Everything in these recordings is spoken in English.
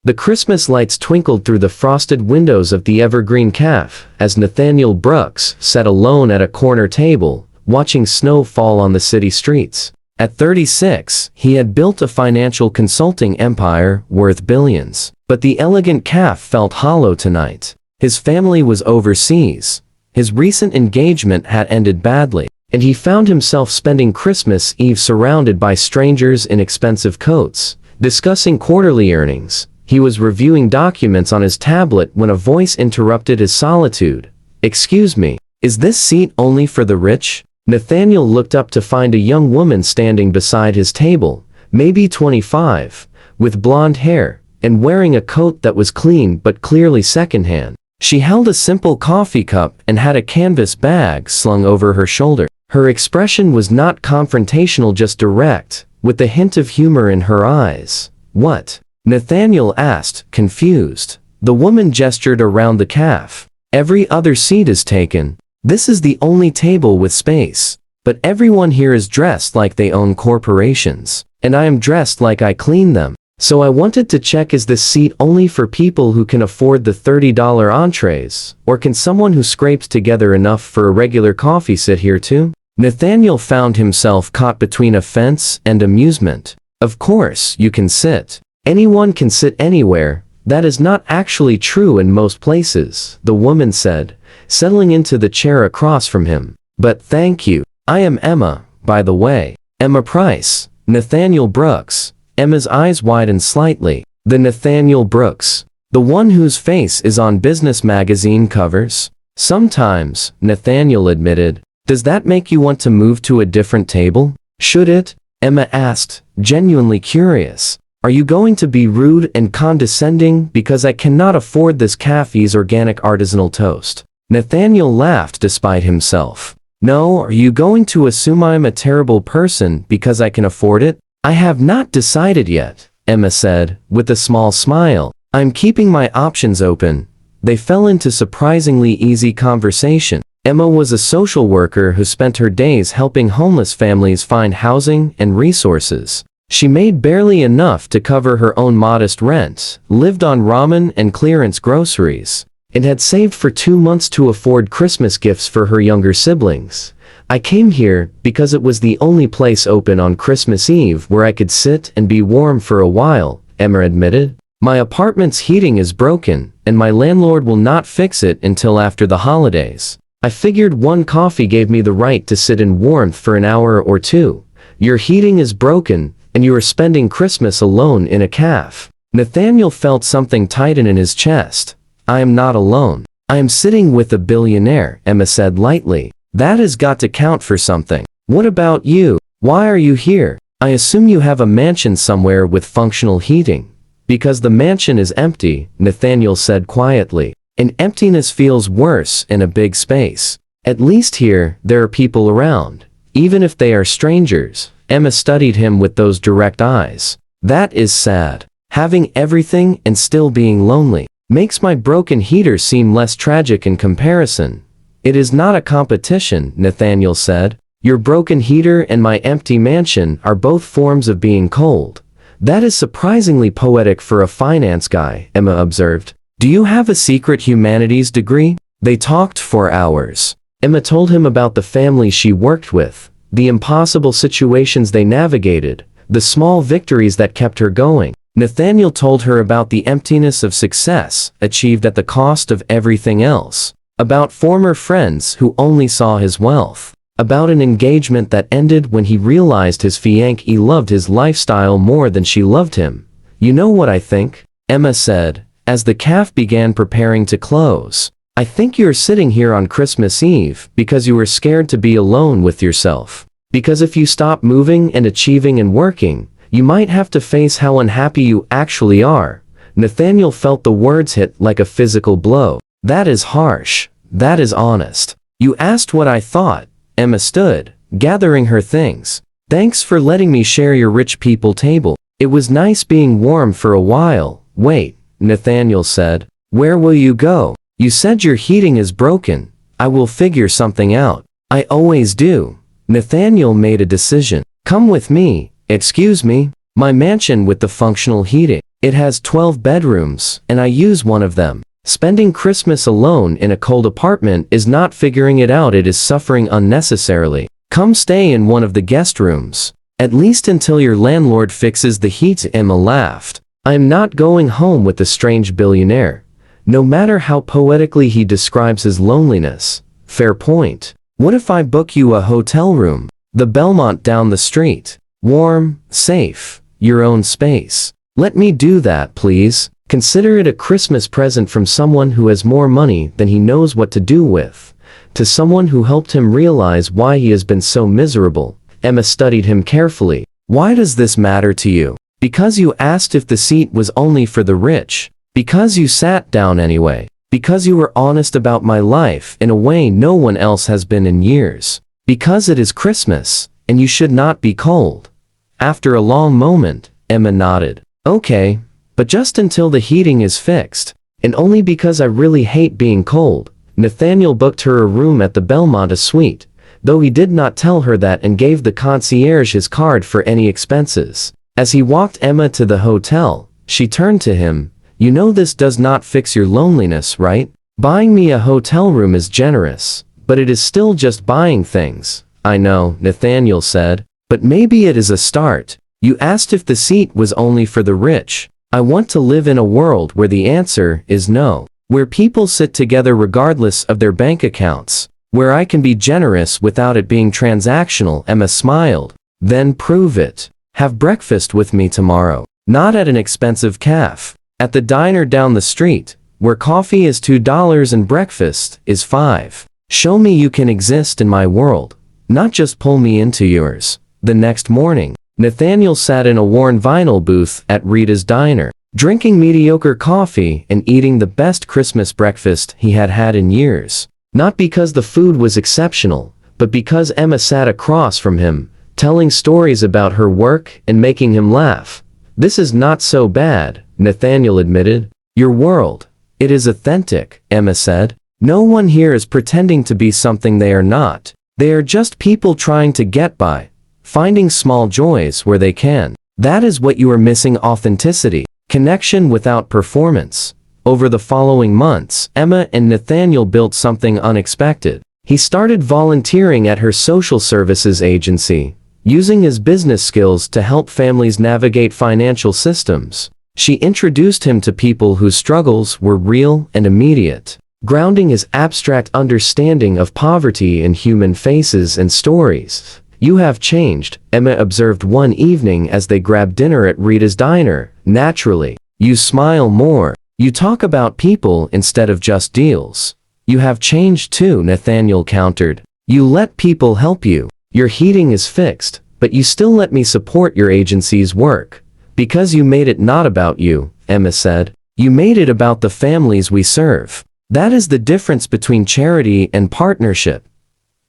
The Christmas lights twinkled through the frosted windows of the Evergreen Cafe as Nathaniel Brooks sat alone at a corner table, watching snow fall on the city streets. At 36, he had built a financial consulting empire worth billions. But the elegant cafe felt hollow tonight. His family was overseas. His recent engagement had ended badly, and he found himself spending Christmas Eve surrounded by strangers in expensive coats, discussing quarterly earnings. He was reviewing documents on his tablet when a voice interrupted his solitude. "Excuse me, is this seat only for the rich?" Nathaniel looked up to find a young woman standing beside his table, maybe 25, with blonde hair, and wearing a coat that was clean but clearly secondhand. She held a simple coffee cup and had a canvas bag slung over her shoulder. Her expression was not confrontational, just direct, with a hint of humor in her eyes. "What?" Nathaniel asked, confused. The woman gestured around the cafe. "Every other seat is taken. This is the only table with space. But everyone here is dressed like they own corporations. And I am dressed like I clean them. So I wanted to check, is this seat only for people who can afford the $30 entrees, or can someone who scrapes together enough for a regular coffee sit here too?" Nathaniel found himself caught between offense and amusement. "Of course you can sit. Anyone can sit anywhere. That is not actually true in most places," the woman said, settling into the chair across from him. "But thank you. I am Emma, by the way. Emma Price." Nathaniel Brooks. Emma's eyes widened slightly. "The Nathaniel Brooks. The one whose face is on business magazine covers?" "Sometimes," Nathaniel admitted. "Does that make you want to move to a different table?" "Should it?" Emma asked, genuinely curious. "Are you going to be rude and condescending because I cannot afford this cafe's organic artisanal toast?" Nathaniel laughed despite himself. "No, are you going to assume I'm a terrible person because I can afford it?" "I have not decided yet," Emma said, with a small smile. "I'm keeping my options open." They fell into surprisingly easy conversation. Emma was a social worker who spent her days helping homeless families find housing and resources. She made barely enough to cover her own modest rent, lived on ramen and clearance groceries, and had saved for 2 months to afford Christmas gifts for her younger siblings. "I came here because it was the only place open on Christmas Eve where I could sit and be warm for a while," Emma admitted. "My apartment's heating is broken, and my landlord will not fix it until after the holidays. I figured one coffee gave me the right to sit in warmth for an hour or two. Your heating is broken, and you are spending Christmas alone in a cafe." Nathaniel felt something tighten in his chest. "I am not alone. I am sitting with a billionaire," Emma said lightly. "That has got to count for something. What about you? Why are you here? I assume you have a mansion somewhere with functional heating." "Because the mansion is empty," Nathaniel said quietly. "And emptiness feels worse in a big space. At least here, there are people around. Even if they are strangers." Emma studied him with those direct eyes. "That is sad. Having everything and still being lonely makes my broken heater seem less tragic in comparison." "It is not a competition," Nathaniel said. "Your broken heater and my empty mansion are both forms of being cold." "That is surprisingly poetic for a finance guy," Emma observed. "Do you have a secret humanities degree?" They talked for hours. Emma told him about the family she worked with, the impossible situations they navigated, the small victories that kept her going. Nathaniel told her about the emptiness of success achieved at the cost of everything else, about former friends who only saw his wealth, about an engagement that ended when he realized his fiancée loved his lifestyle more than she loved him. "You know what I think?" Emma said, as the cafe began preparing to close. "I think you're sitting here on Christmas Eve because you were scared to be alone with yourself. Because if you stop moving and achieving and working, you might have to face how unhappy you actually are." Nathaniel felt the words hit like a physical blow. "That is harsh. That is honest." "You asked what I thought." Emma stood, gathering her things. "Thanks for letting me share your rich people table. It was nice being warm for a while." "Wait," Nathaniel said. "Where will you go? You said your heating is broken." "I will figure something out. I always do." Nathaniel made a decision. "Come with me." "Excuse me?" "My mansion with the functional heating. It has 12 bedrooms, and I use one of them. Spending Christmas alone in a cold apartment is not figuring it out, it is suffering unnecessarily. Come stay in one of the guest rooms. At least until your landlord fixes the heat. Emma laughed. I am not going home with the strange billionaire. No matter how poetically he describes his loneliness. Fair point. What if I book you a hotel room? The Belmont down the street. Warm, safe, your own space. Let me do that, please. Consider it a Christmas present from someone who has more money than he knows what to do with. To someone who helped him realize why he has been so miserable. Emma studied him carefully. Why does this matter to you? Because you asked if the seat was only for the rich. Because you sat down anyway. Because you were honest about my life in a way no one else has been in years. Because it is Christmas, and you should not be cold. After a long moment, Emma nodded. Okay, but just until the heating is fixed. And only because I really hate being cold. Nathaniel booked her a room at the Belmont suite, though he did not tell her that, and gave the concierge his card for any expenses. As he walked Emma to the hotel, she turned to him. You know this does not fix your loneliness, right? Buying me a hotel room is generous, but it is still just buying things. I know, Nathaniel said, but maybe it is a start. You asked if the seat was only for the rich. I want to live in a world where the answer is no. Where people sit together regardless of their bank accounts. Where I can be generous without it being transactional. Emma smiled. Then prove it. Have breakfast with me tomorrow. Not at an expensive cafe. At the diner down the street, where coffee is $2 and breakfast is $5. Show me you can exist in my world. Not just pull me into yours. The next morning, Nathaniel sat in a worn vinyl booth at Rita's diner, drinking mediocre coffee and eating the best Christmas breakfast he had had in years. Not because the food was exceptional, but because Emma sat across from him, telling stories about her work and making him laugh. This is not so bad, Nathaniel admitted. Your world. It is authentic, Emma said. No one here is pretending to be something they are not. They are just people trying to get by. Finding small joys where they can. That is what you are missing: authenticity. Connection without performance. Over the following months, Emma and Nathaniel built something unexpected. He started volunteering at her social services agency, using his business skills to help families navigate financial systems. She introduced him to people whose struggles were real and immediate, grounding his abstract understanding of poverty in human faces and stories. You have changed, Emma observed one evening as they grabbed dinner at Rita's diner. Naturally. You smile more. You talk about people instead of just deals. You have changed too, Nathaniel countered. You let people help you. Your heating is fixed, but you still let me support your agency's work. Because you made it not about you, Emma said. You made it about the families we serve. That is the difference between charity and partnership.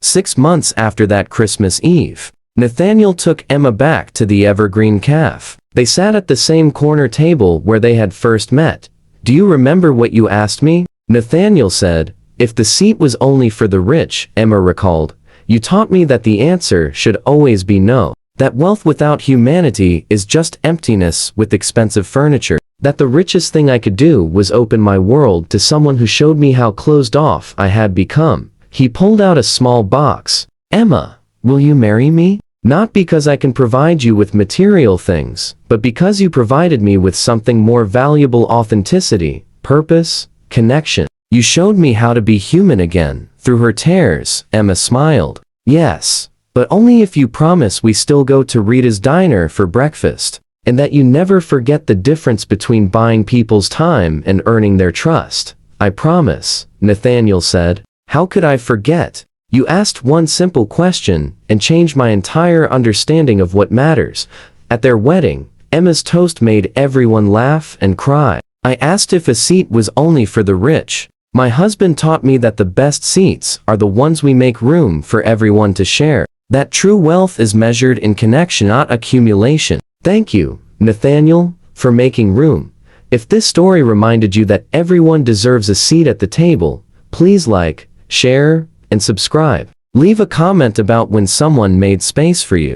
6 months after that Christmas Eve, Nathaniel took Emma back to the Evergreen Cafe. They sat at the same corner table where they had first met. Do you remember what you asked me? Nathaniel said. If the seat was only for the rich, Emma recalled. You taught me that the answer should always be no. That wealth without humanity is just emptiness with expensive furniture. That the richest thing I could do was open my world to someone who showed me how closed off I had become. He pulled out a small box. Emma, will you marry me? Not because I can provide you with material things, but because you provided me with something more valuable: authenticity, purpose, connection. You showed me how to be human again. Through her tears, Emma smiled. Yes, but only if you promise we still go to Rita's diner for breakfast, and that you never forget the difference between buying people's time and earning their trust. I promise, Nathaniel said. How could I forget? You asked one simple question and changed my entire understanding of what matters. At their wedding, Emma's toast made everyone laugh and cry. I asked if a seat was only for the rich. My husband taught me that the best seats are the ones we make room for everyone to share. That true wealth is measured in connection, not accumulation. Thank you, Nathaniel, for making room. If this story reminded you that everyone deserves a seat at the table, please like, share, and subscribe. Leave a comment about when someone made space for you.